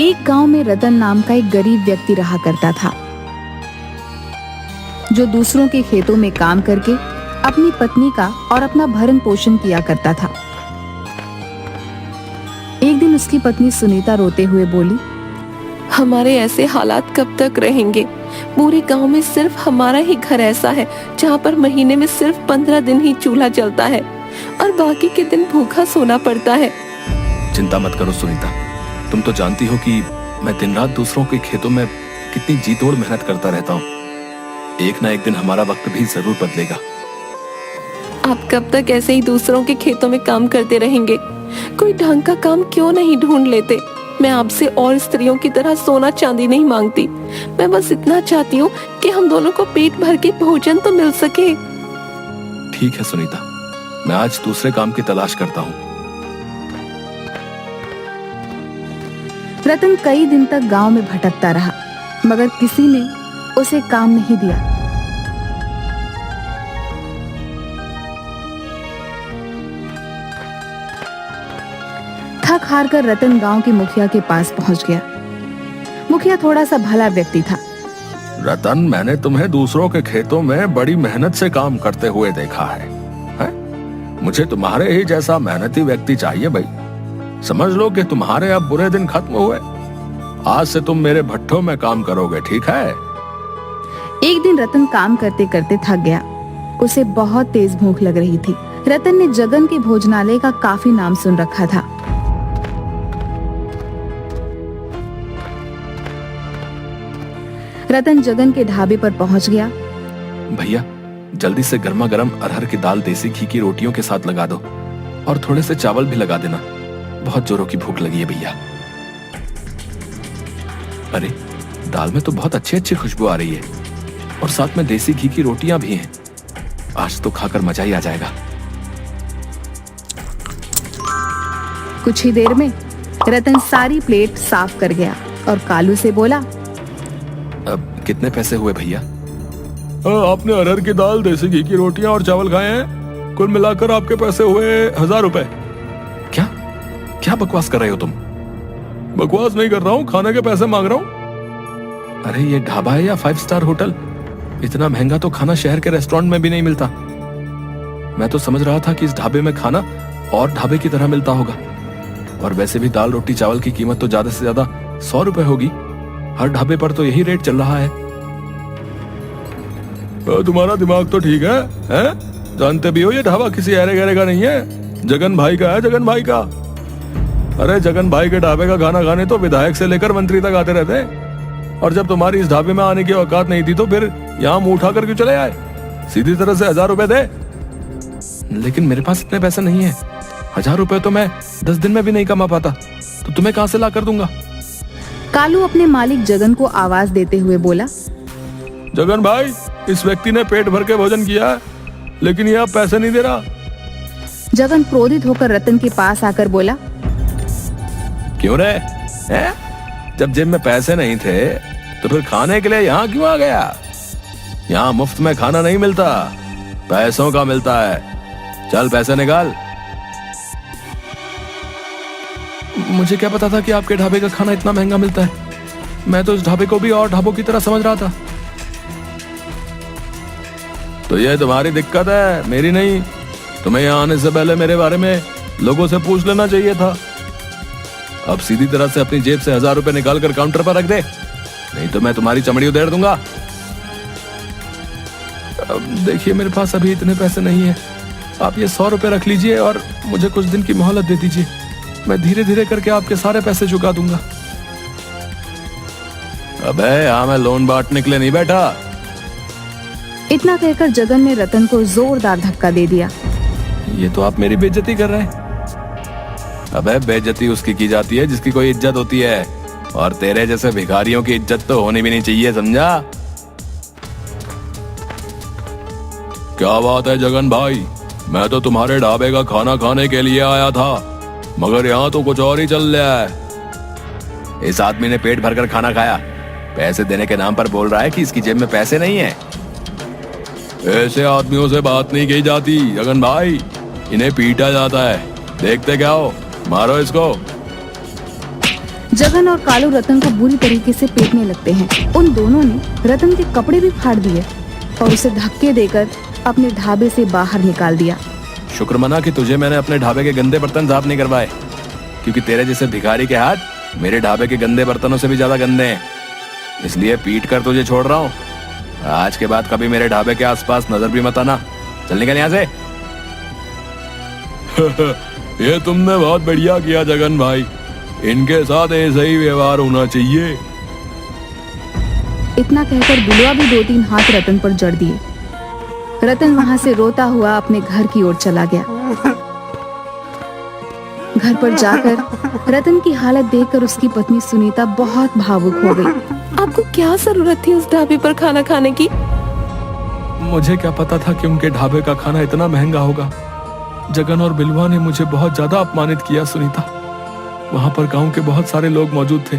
एक गांव में रतन नाम का एक गरीब व्यक्ति रहा करता था, जो दूसरों के खेतों में काम करके अपनी पत्नी का और अपना भरण पोषण किया करता था। एक दिन उसकी पत्नी सुनीता रोते हुए बोली, हमारे ऐसे हालात कब तक रहेंगे? पूरे गांव में सिर्फ हमारा ही घर ऐसा है जहां पर महीने में सिर्फ 15 दिन ही चूल्हा जलता है और बाकी के दिन भूखा सोना पड़ता है। चिंता मत करो सुनीता, तुम तो जानती हो कि मैं दिन रात दूसरों के खेतों में कितनी जी तोड़ मेहनत करता रहता हूँ। एक ना एक दिन हमारा वक्त भी जरूर बदलेगा। आप कब तक ऐसे ही दूसरों के खेतों में काम करते रहेंगे? कोई ढंग का काम क्यों नहीं ढूंढ लेते? मैं आपसे और स्त्रियों की तरह सोना चांदी नहीं मांगती। मैं बस इतना चाहती हूँ कि हम दोनों को पेट भर के भोजन तो मिल सके। ठीक है सुनीता, मैं आज दूसरे काम की तलाश करता हूँ। रतन कई दिन तक गांव में भटकता रहा, मगर किसी ने उसे काम नहीं दिया। थक हार कर रतन गांव के मुखिया के पास पहुंच गया। मुखिया थोड़ा सा भला व्यक्ति था। रतन, मैंने तुम्हें दूसरों के खेतों में बड़ी मेहनत से काम करते हुए देखा है? मुझे तुम्हारे ही जैसा मेहनती व्यक्ति चाहिए भाई। समझ लो कि तुम्हारे अब बुरे दिन खत्म हुए। आज से तुम मेरे भट्ठों में काम करोगे, ठीक है? एक दिन रतन काम करते करते थक गया। उसे बहुत तेज भूख लग रही थी। रतन ने जगन के भोजनालय का काफी नाम सुन रखा था। रतन जगन के ढाबे पर पहुंच गया। भैया, जल्दी से गर्मा गर्म अरहर की दाल देसी घी की रोटियों के साथ लगा दो और थोड़े से चावल भी लगा देना। बहुत जोरों की भूख लगी है भैया। अरे, दाल में तो बहुत अच्छी अच्छी खुशबू आ रही है और साथ में देसी घी की रोटियां भी हैं। आज तो खाकर मजा ही आ जाएगा। कुछ ही देर में रतन सारी प्लेट साफ कर गया और कालू से बोला, अब कितने पैसे हुए भैया? आपने अरहर की दाल, देसी घी की रोटियां और चावल खाए हैं। कुल मिलाकर आपके पैसे हुए 1000 रुपए। क्या क्या बकवास कर रहे हो तुम? बकवास नहीं कर रहा हूँ, खाने के पैसे मांग रहा हूँ। अरे ये ढाबा है या 5 स्टार होटल? इतना महंगा तो खाना शहर के रेस्टोरेंट में भी नहीं मिलता। मैं तो समझ रहा था कि इस ढाबे में खाना और ढाबे की तरह मिलता होगा। और वैसे भी दाल रोटी चावल की कीमत तो ज्यादा से ज्यादा 100 रुपए होगी। हर ढाबे पर तो यही रेट चल रहा है। तुम्हारा दिमाग तो ठीक है? जानते भी हो ये ढाबा किसी अरे गहरे का नहीं है, जगन भाई का है, जगन भाई का। अरे जगन भाई के ढाबे का खाना खाने तो विधायक से लेकर मंत्री तक आते रहते हैं। और जब तुम्हारी इस ढाबे में आने की औकात नहीं थी तो फिर यहाँ मुंह उठा कर क्यों चले आए? सीधी तरह से 1000 रुपए दे। लेकिन मेरे पास इतने पैसे नहीं है। 1000 रुपए तो मैं 10 दिन में भी नहीं कमा पाता, तो तुम्हें कहां से ला कर दूंगा? कालू अपने मालिक जगन को आवाज देते हुए बोला, जगन भाई, इस व्यक्ति ने पेट भर के भोजन किया है, लेकिन ये अब पैसे नहीं दे रहा। जगन क्रोधित होकर रतन के पास आकर बोला, क्यों रे? जब जेब में पैसे नहीं थे तो फिर खाने के लिए यहाँ क्यों आ गया? यहाँ मुफ्त में खाना नहीं मिलता, पैसों का मिलता है। चल पैसे निकाल। मुझे क्या पता था कि आपके ढाबे का खाना इतना महंगा मिलता है। मैं तो इस ढाबे को भी और ढाबों की तरह समझ रहा था। तो ये तुम्हारी दिक्कत है, मेरी नहीं। तुम्हें यहाँ आने से पहले मेरे बारे में लोगों से पूछ लेना चाहिए था। अब सीधी तरह से अपनी जेब से 1000 रुपए निकाल कर काउंटर पर रख दे, नहीं तो मैं तुम्हारी चमड़ी उधेड़ दूंगा। अब देखिए, मेरे पास अभी इतने पैसे नहीं है। आप ये 100 रुपए रख लीजिए और मुझे कुछ दिन की मोहलत दे दीजिए। मैं धीरे धीरे करके आपके सारे पैसे चुका दूंगा। अबे यहाँ मैं लोन बांटने के लिए नहीं बैठा। इतना कहकर जगन ने रतन को जोरदार धक्का दे दिया। ये तो आप मेरी बेइज्जती कर रहे हैं। अबे बेइज्जती उसकी की जाती है जिसकी कोई इज्जत होती है, और तेरे जैसे भिखारियों की इज्जत तो होनी भी नहीं चाहिए, समझा? क्या बात है जगन भाई, मैं तो तुम्हारे ढाबे का खाना खाने के लिए आया था, मगर यहाँ तो कुछ और ही चल रहा है। इस आदमी ने पेट भरकर खाना खाया, पैसे देने के नाम पर बोल रहा है कि इसकी जेब में पैसे नहीं है। ऐसे आदमियों से बात नहीं की जाती जगन भाई, इन्हें पीटा जाता है। देखते क्या हो, मारो इसको। जगन और कालू रतन को बुरी तरीके से पीटने लगते हैं। उन दोनों ने रतन के कपड़े भी फाड़ दिए और उसे धक्के देकर अपने ढाबे से बाहर निकाल दिया। शुक्र मना कि तुझे मैंने अपने ढाबे के गंदे बर्तन साफ नहीं करवाए, क्योंकि तेरे जैसे भिखारी के हाथ मेरे ढाबे के गंदे बर्तनों से भी ज्यादा गंदे हैं। इसलिए पीट कर तुझे छोड़ रहा हूँ। आज के बाद कभी मेरे ढाबे के आसपास नजर भी मत आना। चल निकल यहाँ से। ये तुमने बहुत बढ़िया किया जगन भाई, इनके साथ ऐसा ही व्यवहार होना चाहिए। इतना कहकर बिलवा भी 2-3 हाथ रतन पर जड़ दिए। रतन वहां से रोता हुआ अपने घर की ओर चला गया। घर पर जाकर रतन की हालत देखकर उसकी पत्नी सुनीता बहुत भावुक हो गई। आपको क्या जरूरत थी उस ढाबे पर खाना खाने की? मुझे क्या पता था कि उनके ढाबे का खाना इतना महंगा होगा। जगन और बिलवा ने मुझे बहुत ज्यादा अपमानित किया सुनीता। वहां पर गांव के बहुत सारे लोग मौजूद थे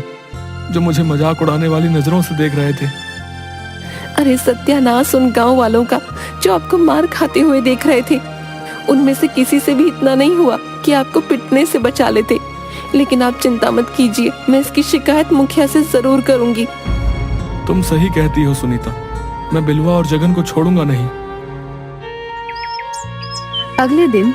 जो मुझे मजाक उड़ाने वाली नजरों से देख रहे थे। अरे सत्यानाश उन गांव वालों का जो आपको मार खाते हुए देख रहे थे। उनमें से किसी से भी इतना नहीं हुआ कि आपको पिटने से बचा लेते। लेकिन आप चिंता मत कीजिए, मैं इसकी शिकायत मुखिया से जरूर करूंगी। तुम सही कहती हो सुनीता, मैं बिलवा और जगन को छोड़ूंगा नहीं। अगले दिन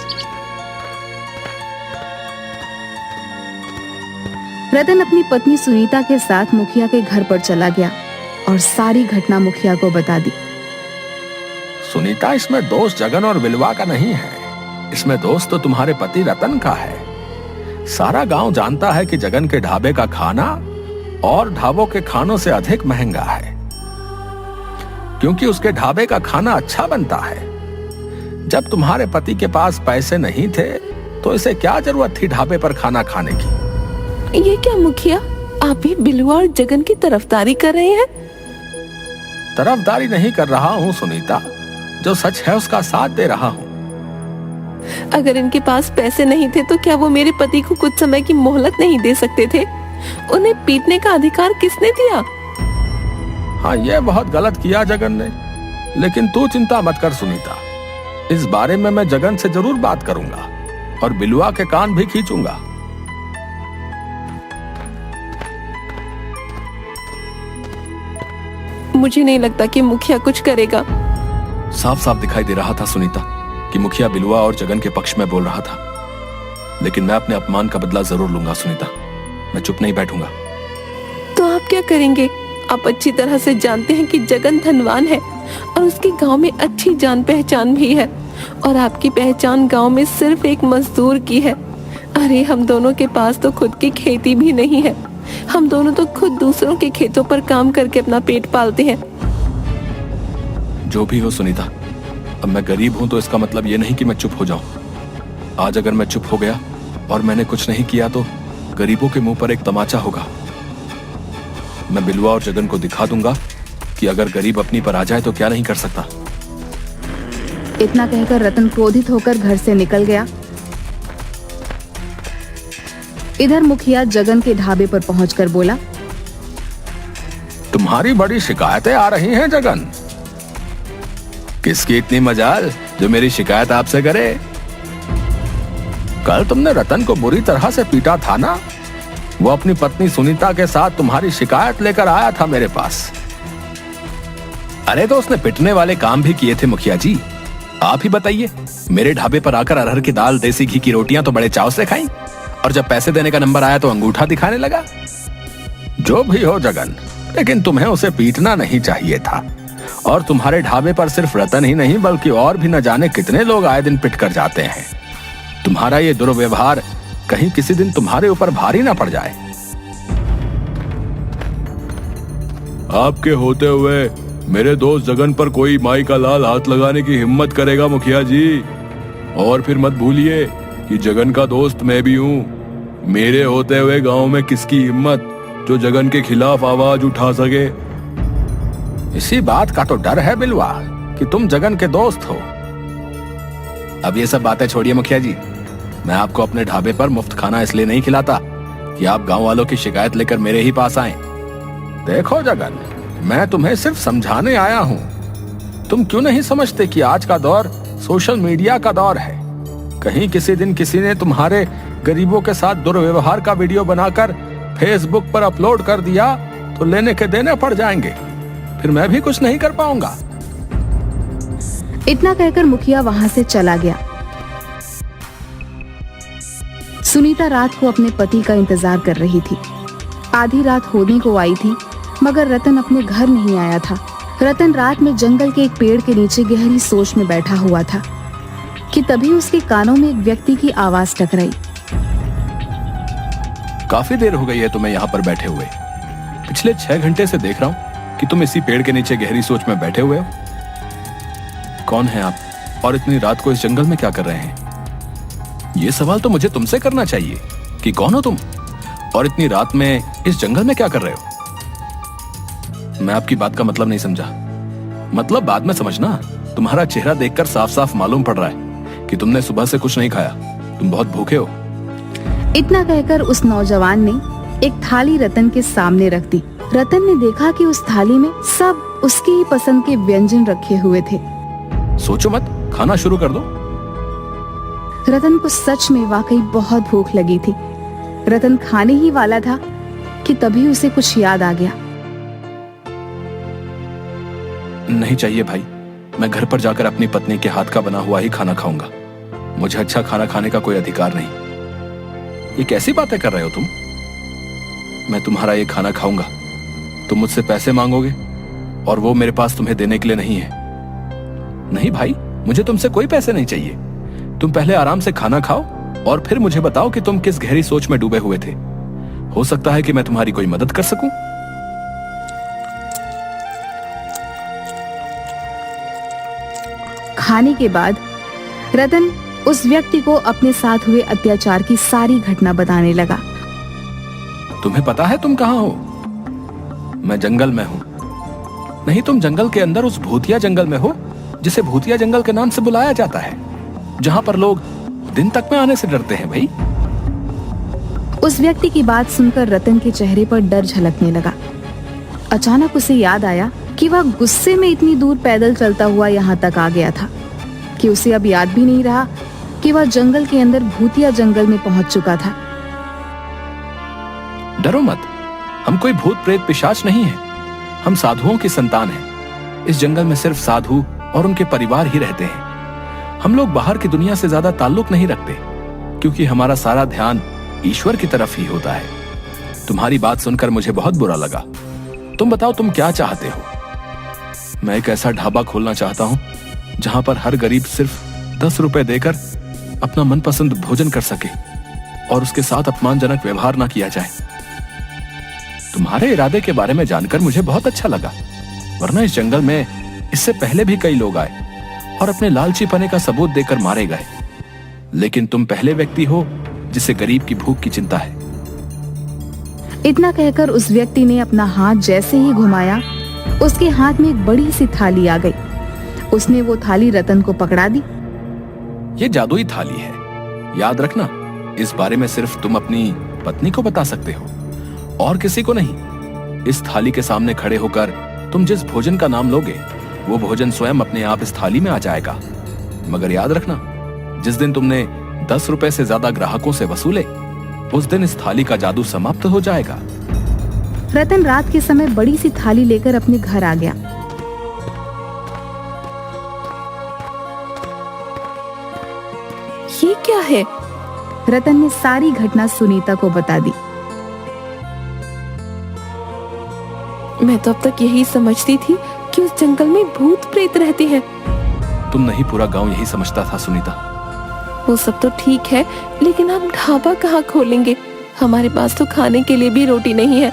रतन अपनी पत्नी सुनीता के साथ मुखिया के घर पर चला गया और सारी घटना मुखिया को बता दी। सुनीता, इसमें दोष जगन और बिलवा का नहीं है, इसमें दोष तो तुम्हारे पति रतन का है। सारा गांव जानता है कि जगन के ढाबे का खाना और ढाबों के खानों से अधिक महंगा है, क्योंकि उसके ढाबे का खाना अच्छा बनता है। जब तुम्हारे पति के पास पैसे नहीं थे तो इसे क्या जरूरत थी ढाबे पर खाना खाने की? ये क्या मुखिया, आप भी बिलवा और जगन की तरफदारी कर रहे हैं? तरफदारी नहीं कर रहा हूँ सुनीता, जो सच है उसका साथ दे रहा हूँ। अगर इनके पास पैसे नहीं थे तो क्या वो मेरे पति को कुछ समय की मोहलत नहीं दे सकते थे? उन्हें पीटने का अधिकार किसने दिया? हाँ, ये बहुत गलत किया जगन ने, लेकिन तू चिंता मत कर सुनीता, इस बारे में मैं जगन से जरूर बात करूंगा और बिलवा के कान भी खींचूंगा। मुझे नहीं लगता कि मुखिया कुछ करेगा। साफ साफ दिखाई दे रहा था सुनीता कि मुखिया बिलवा और जगन के पक्ष में बोल रहा था, लेकिन मैं अपने अपमान का बदला जरूर लूंगा सुनीता। मैं चुप नहीं बैठूंगा। तो आप क्या करेंगे? आप अच्छी तरह से जानते हैं कि जगन धनवान है और उसके गांव में अच्छी जान पहचान भी है, और आपकी पहचान गांव में सिर्फ एक मजदूर की है। अरे हम दोनों के पास तो खुद की खेती भी नहीं है। हम दोनों तो खुद दूसरों के खेतों पर काम करके अपना पेट पालते हैं। जो भी हो सुनीता, अब मैं गरीब हूं तो इसका मतलब ये नहीं कि मैं चुप हो जाऊं। आज अगर मैं चुप हो गया और मैंने कुछ नहीं किया तो गरीबों के मुंह पर एक तमाचा होगा। मैं बिलवा और जगन को दिखा दूंगा कि अगर गरीब अपनी पर आ जाए तो क्या नहीं कर सकता। इतना कहकर रतन क्रोधित होकर घर से निकल गया। इधर मुखिया जगन के ढाबे पर पहुंचकर बोला, तुम्हारी बड़ी शिकायतें आ रही हैं जगन। किसकी इतनी मजाल जो मेरी शिकायत आपसे करे? कल तुमने रतन को बुरी तरह से पीटा था ना? वो अपनी पत्नी सुनीता के साथ तुम्हारी शिकायत लेकर आया था मेरे पास। अरे तो उसने पिटने वाले काम भी किए थे मुखिया जी। आप ही बताइए, मेरे ढाबे पर आकर अरहर की दाल, देसी घी की रोटियां तो बड़े चाव से खाई, और जब पैसे देने का नंबर आया तो अंगूठा दिखाने लगा। जो भी हो जगन, लेकिन तुम्हें उसे पीटना नहीं चाहिए था। और तुम्हारे ढाबे पर सिर्फ रतन ही नहीं बल्कि और भी न जाने कितने लोग आए दिन पिट कर जाते हैं। तुम्हारा ये दुर्व्यवहार कहीं किसी दिन तुम्हारे ऊपर भारी ना पड़ जाए। आपके होते हुए मेरे दोस्त जगन पर कोई माई का लाल हाथ लगाने की हिम्मत करेगा मुखिया जी? और फिर मत भूलिए कि जगन का दोस्त मैं भी हूँ। मेरे होते हुए गांव में किसकी हिम्मत जो जगन के खिलाफ आवाज उठा सके? इसी बात का तो डर है बिलवा कि तुम जगन के दोस्त हो। अब ये सब बातें छोड़िए मुखिया जी। मैं आपको अपने ढाबे पर मुफ्त खाना इसलिए नहीं खिलाता कि आप गांव वालों की शिकायत लेकर मेरे ही पास आए। देखो जगन, मैं तुम्हें सिर्फ समझाने आया हूं। तुम क्यों नहीं समझते कि आज का दौर सोशल मीडिया का दौर है? कहीं किसी दिन किसी ने तुम्हारे गरीबों के साथ दुर्व्यवहार का वीडियो बनाकर फेसबुक पर अपलोड कर दिया तो लेने के देने पड़ जाएंगे, फिर मैं भी कुछ नहीं कर पाऊंगा। इतना कहकर मुखिया वहां से चला गया। सुनीता रात को अपने पति का इंतजार कर रही थी। आधी रात होने को आई थी, मगर रतन अपने घर नहीं आया था। रतन रात में जंगल के एक पेड़ के नीचे गहरी सोच में बैठा हुआ था कि तभी उसके कानों में एक व्यक्ति की आवाज टकराई। काफी देर हो गई है तुम्हें यहाँ पर बैठे हुए। पिछले 6 घंटे से देख रहा हूँ कि तुम इसी पेड़ के नीचे गहरी सोच में बैठे हुए हो। कौन है आप और इतनी रात को इस जंगल में क्या कर रहे हैं? ये सवाल तो मुझे तुमसे करना चाहिए कि कौन हो तुम और इतनी रात में इस जंगल में क्या कर रहे हो? मैं आपकी बात का मतलब नहीं समझा। मतलब बाद में समझना। तुम्हारा चेहरा देखकर साफ साफ मालूम पड़ रहा है कि तुमने सुबह से कुछ नहीं खाया, तुम बहुत भूखे हो। इतना कहकर उस नौजवान ने एक थाली रतन के सामने रख दी। रतन ने देखा कि उस थाली में सब उसकी ही पसंद के व्यंजन रखे हुए थे। सोचो मत, खाना शुरू कर दो। रतन को सच में वाकई बहुत भूख लगी थी। रतन खाने ही वाला था कि तभी उसे कुछ याद आ गया। नहीं चाहिए भाई, मैं घर पर जाकर अपनी पत्नी के हाथ का बना हुआ ही खाना खाऊंगा। मुझे अच्छा खाना खाने का कोई अधिकार नहीं। ये कैसी बातें कर रहे हो तुम? मैं तुम्हारा ये खाना खाऊंगा, तुम मुझसे पैसे मांगोगे और वो मेरे पास तुम्हें देने के लिए नहीं है। नहीं भाई, मुझे तुमसे कोई पैसे नहीं चाहिए। तुम पहले आराम से खाना खाओ और फिर मुझे बताओ कि तुम किस गहरी सोच में डूबे हुए थे। हो सकता है कि मैं तुम्हारी कोई मदद कर सकूं। खाने के बाद रतन उस व्यक्ति को अपने साथ हुए अत्याचार की सारी घटना बताने लगा। तुम्हें पता है तुम कहां हो? मैं जंगल में हूं। नहीं, तुम जंगल के अंदर उस भूतिया जंगल में हो जिसे भूतिया जंगल के नाम से बुलाया जाता है, जहां पर लोग दिन तक में आने से डरते हैं। भाई, उस व्यक्ति की बात सुनकर रतन के चेहरे पर डर झलकने लगा। अचानक उसे याद आया कि वह गुस्से में इतनी दूर पैदल चलता हुआ यहाँ तक आ गया था कि उसे अब याद भी नहीं रहा कि वह जंगल के अंदर भूतिया जंगल में पहुंच चुका था। डरो मत, हम कोई भूत प्रेत पिशाच नहीं है। हम साधुओं की संतान हैं। इस जंगल में सिर्फ साधु और उनके परिवार ही रहते हैं। हम लोग बाहर की दुनिया से ज्यादा ताल्लुक नहीं रखते, क्योंकि हमारा सारा ध्यान ईश्वर की तरफ ही होता है। तुम्हारी बात सुनकर मुझे बहुत बुरा लगा। तुम बताओ, तुम क्या चाहते हो? मैं एक ऐसा ढाबा खोलना चाहता हूँ जहां पर हर गरीब सिर्फ 10 रुपए देकर अपना मनपसंद भोजन कर सके और उसके साथ अपमानजनक व्यवहार ना किया जाए। तुम्हारे इरादे के बारे में जानकर मुझे बहुत अच्छा लगा, वरना इस जंगल में इससे पहले भी कई लोग आए और अपने लालचीपने का सबूत देकर मारे गए, लेकिन तुम पहले व्यक्ति हो जिसे गरीब की भूख की चिंता है। इतना कहकर उस व्यक्ति ने अपना हाथ जैसे ही घुमाया, उसके हाथ में एक बड़ी सी थाली आ गई। उसने वो थाली रतन को पकड़ा दी। ये जादुई थाली है, याद रखना। इस बारे में सिर्फ तुम अपनी पत्नी को बता सकते हो और किसी को नहीं। इस थाली के सामने खड़े होकर तुम जिस भोजन का नाम लोगे, वो भोजन स्वयं अपने आप इस थाली में आ जाएगा। मगर याद रखना, जिस दिन तुमने 10 रुपए से ज्यादा ग्राहकों से वसूले, उस दिन इस थाली का जादू समाप्त हो जाएगा। रतन रात के समय बड़ी सी थाली लेकर अपने घर आ गया। ये क्या है? रतन ने सारी घटना सुनीता को बता दी। मैं तो अब तक यही समझती थी कि उस जंगल में भूत प्रेत रहते हैं। तुम नहीं, पूरा गांव यही समझता था सुनीता। वो सब तो ठीक है, लेकिन हम ढाबा कहाँ खोलेंगे? हमारे पास तो खाने के लिए भी रोटी नहीं है।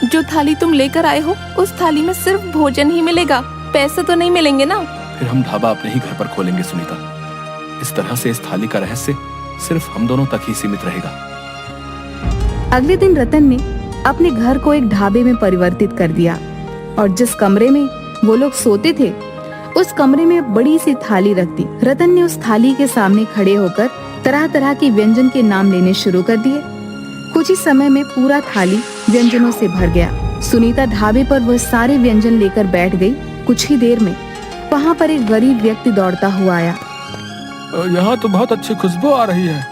जो थाली तुम लेकर आए हो, उस थाली में सिर्फ भोजन ही मिलेगा, पैसे तो नहीं मिलेंगे ना। फिर हम ढाबा अपने ही घर पर खोलेंगे सुनीता। इस तरह से इस थाली का रहस्य सिर्फ हम दोनों तक ही सीमित रहेगा। अगले दिन रतन ने अपने घर को एक ढाबे में परिवर्तित कर दिया और जिस कमरे में वो लोग सोते थे, उस कमरे में बड़ी सी थाली रख दी। रतन ने उस थाली के सामने खड़े होकर तरह तरह के व्यंजन के नाम लेने शुरू कर दिए। कुछ ही समय में पूरा थाली व्यंजनों से भर गया। सुनीता ढाबे पर वह सारे व्यंजन लेकर बैठ गई। कुछ ही देर में वहाँ पर एक गरीब व्यक्ति दौड़ता हुआ आया। यहाँ तो बहुत अच्छी खुशबू आ रही है।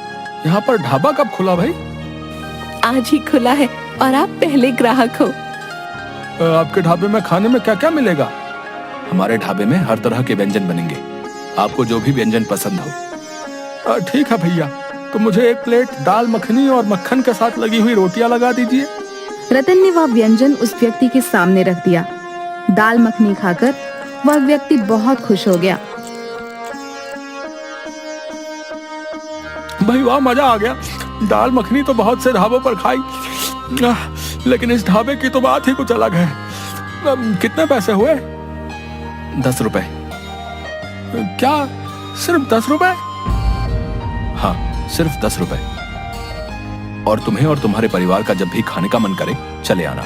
यहाँ पर ढाबा कब खुला भाई? आज ही खुला है, और आप पहले ग्राहक हो। आपके ढाबे में खाने में क्या क्या मिलेगा? हमारे ढाबे में हर तरह के व्यंजन बनेंगे, आपको जो भी व्यंजन पसंद हो। ठीक है भैया, तो मुझे एक प्लेट दाल मखनी और मक्खन के साथ लगी हुई रोटियां लगा दीजिए। रतन ने वह व्यंजन उस व्यक्ति के सामने रख दिया। दाल मखनी खाकर वह व्यक्ति बहुत खुश हो गया। भाई वाह, मजा आ गया। दाल मखनी तो बहुत से ढाबों पर खाई, लेकिन इस ढाबे की तो बात ही कुछ अलग है। कितने पैसे हुए? 10 रुपए। क्या, सिर्फ 10 रुपए? हाँ, सिर्फ 10 रुपए। और तुम्हें और तुम्हारे परिवार का जब भी खाने का मन करे चले आना।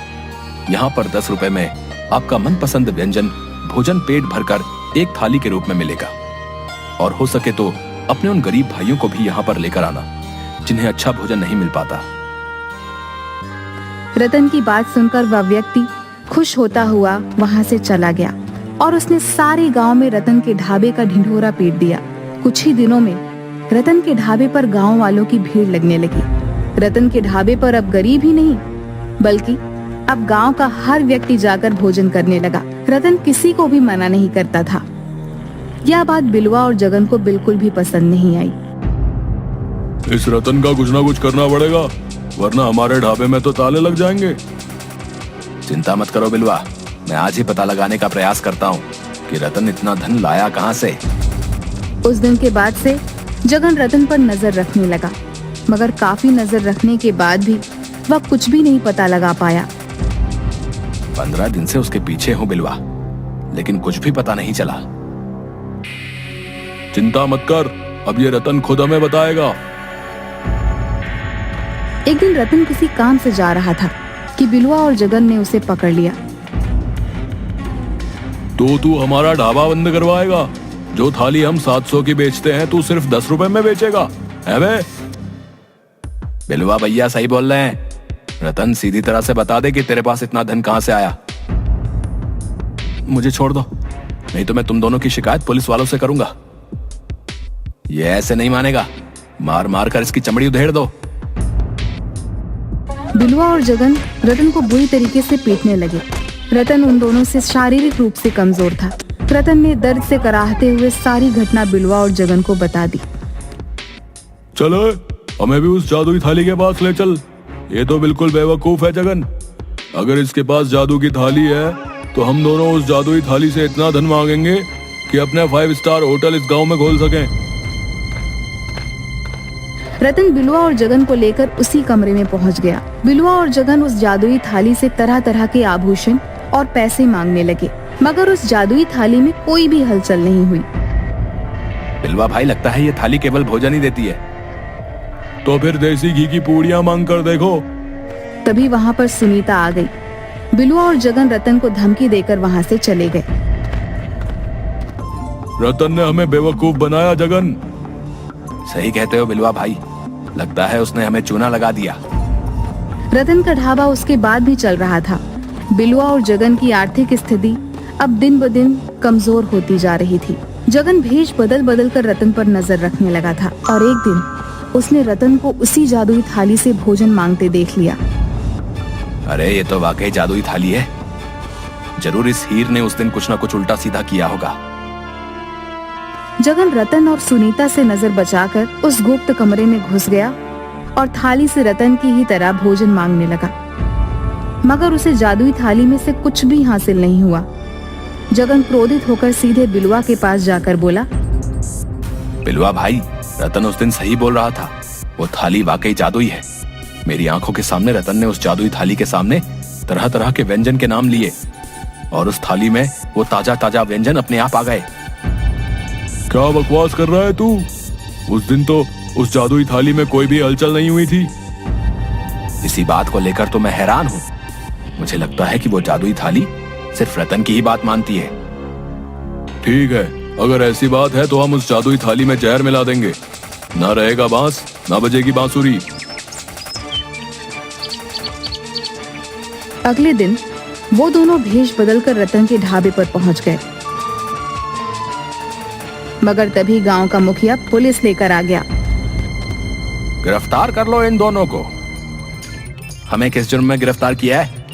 यहाँ पर 10 रुपए में आपका मनपसंद व्यंजन भोजन पेट भरकर एक थाली के रूप में मिलेगा। और हो सके तो अपने उन गरीब भाइयों को भी यहाँ पर लेकर आना जिन्हें अच्छा भोजन नहीं मिल पाता। रतन की बात सुनकर वह व्यक्ति खुश होता हुआ वहां से चला गया और उसने सारे गांव में रतन के ढाबे का ढिंढोरा पीट दिया। कुछ ही दिनों में रतन के ढाबे पर गांव वालों की भीड़ लगने लगी। रतन के ढाबे पर अब गरीब ही नहीं बल्कि अब गांव का हर व्यक्ति जाकर भोजन करने लगा। रतन किसी को भी मना नहीं करता था। यह बात बिलवा और जगन को बिल्कुल भी पसंद नहीं आई। इस रतन का कुछ ना कुछ करना पड़ेगा, वरना हमारे ढाबे में तो ताले लग जाएंगे। चिंता मत करो बिलवा, मैं आज ही पता लगाने का प्रयास करता हूँ कि रतन इतना धन लाया कहाँ से। उस दिन के बाद से जगन रतन पर नजर रखने लगा, मगर काफी नजर रखने के बाद भी वह कुछ भी नहीं पता लगा पाया। 15 दिन से उसके पीछे हूँ बिलवा, लेकिन कुछ भी पता नहीं चला। चिंता मत कर, अब ये रतन खुद हमें बताएगा। एक दिन रतन किसी काम से जा रहा था कि बिलवा और जगन ने उसे पकड़ लिया। तो तू हमारा ढाबा बंद करवाएगा? जो थाली हम 700 की बेचते हैं तू सिर्फ 10 रुपए में बेचेगा है बे? बिलवा भैया सही बोल रहे हैं। रतन सीधी तरह से बता दे कि तेरे पास इतना धन कहां से आया। मुझे छोड़ दो, नहीं तो मैं तुम दोनों की शिकायत पुलिस वालों से करूंगा। ये ऐसे नहीं मानेगा, मार मार कर इसकी चमड़ी उधेड़ दो। बिलवा और जगन रतन को बुरी तरीके से पीटने लगे। रतन उन दोनों से शारीरिक रूप से कमजोर था। रतन ने दर्द से कराहते हुए सारी घटना बिलवा और जगन को बता दी। चलो हमें भी उस जादुई थाली के पास ले चल। ये तो बिल्कुल बेवकूफ है जगन। अगर इसके पास जादू की थाली है तो हम दोनों उस जादुई थाली से इतना धन मांगेंगे कि अपने 5 स्टार होटल इस गांव में खोल सकें। रतन बिलवा और जगन को लेकर उसी कमरे में पहुंच गया। बिलवा और जगन उस जादुई थाली से तरह तरह के आभूषण और पैसे मांगने लगे, मगर उस जादुई थाली में कोई भी हलचल नहीं हुई। बिलवा भाई, लगता है ये थाली केवल भोजन ही देती है। तो फिर देसी घी की पूड़ियां मांग कर देखो। तभी वहाँ पर सुनीता आ गई। बिलवा और जगन रतन को धमकी देकर वहाँ से चले गए। रतन ने हमें बेवकूफ बनाया जगन। सही कहते हो बिलवा भाई, लगता है उसने हमें चूना लगा दिया। रतन का ढाबा उसके बाद भी चल रहा था। बिलवा और जगन की आर्थिक स्थिति अब दिन ब दिन कमजोर होती जा रही थी। जगन भेष बदल बदल कर रतन पर नजर रखने लगा था और एक दिन उसने रतन को उसी जादुई थाली से भोजन मांगते देख लिया। अरे ये तो वाकई जादुई थाली है। जरूर इस हीर ने उस दिन कुछ न कुछ उल्टा सीधा किया होगा। जगन रतन और सुनीता से नजर बचाकर उस गुप्त कमरे में घुस गया और थाली से रतन की ही तरह भोजन मांगने लगा, मगर उसे जादुई थाली में से कुछ भी हासिल नहीं हुआ। जगन क्रोधित होकर सीधे बिलवा के पास जाकर बोला, बिलवा भाई, रतन उस दिन सही बोल रहा था, वो थाली वाकई जादुई है। मेरी आंखों के सामने रतन ने उस जादुई थाली के सामने तरह तरह के व्यंजन के नाम लिए और उस थाली में वो ताजा ताजा व्यंजन अपने आप आ गए। क्या बकवास कर रहा है तू? उस दिन तो उस जादुई थाली में कोई भी हलचल नहीं हुई थी। इसी बात को लेकर तो मैं हैरान हूँ। मुझे लगता है कि वो जादुई थाली सिर्फ रतन की ही बात मानती है। ठीक है, अगर ऐसी बात है तो हम उस जादुई थाली में जहर मिला देंगे। ना रहेगा बांस, ना बजेगी बांसुरी। अगले दिन वो दोनों भेष बदलकर रतन के ढाबे पर पहुंच गए, मगर तभी गांव का मुखिया पुलिस लेकर आ गया। गिरफ्तार कर लो इन दोनों को। हमें किस जुर्म में गिरफ्तार किया है?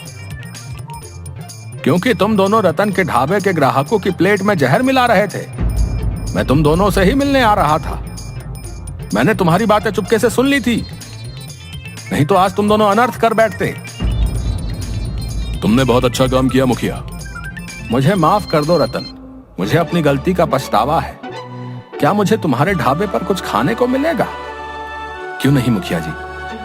क्योंकि तुम दोनों रतन के ढाबे के ग्राहकों की प्लेट में जहर मिला रहे थे। मैं तुम दोनों से ही मिलने आ रहा था। मैंने तुम्हारी बातें चुपके से सुन ली थी, नहीं तो आज तुम दोनों अनर्थ कर बैठते। तुमने बहुत अच्छा काम किया मुखिया। मुझे माफ कर दो रतन, मुझे अपनी गलती का पछतावा है। क्या मुझे तुम्हारे ढाबे पर कुछ खाने को मिलेगा? क्यों नहीं मुखिया जी,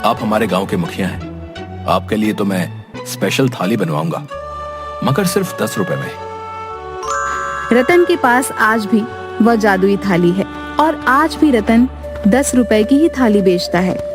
आप हमारे गांव के मुखिया हैं। आपके लिए तो मैं स्पेशल थाली बनवाऊंगा, मगर सिर्फ 10 रुपए में। रतन के पास आज भी वह जादुई थाली है और आज भी रतन 10 रुपए की ही थाली बेचता है।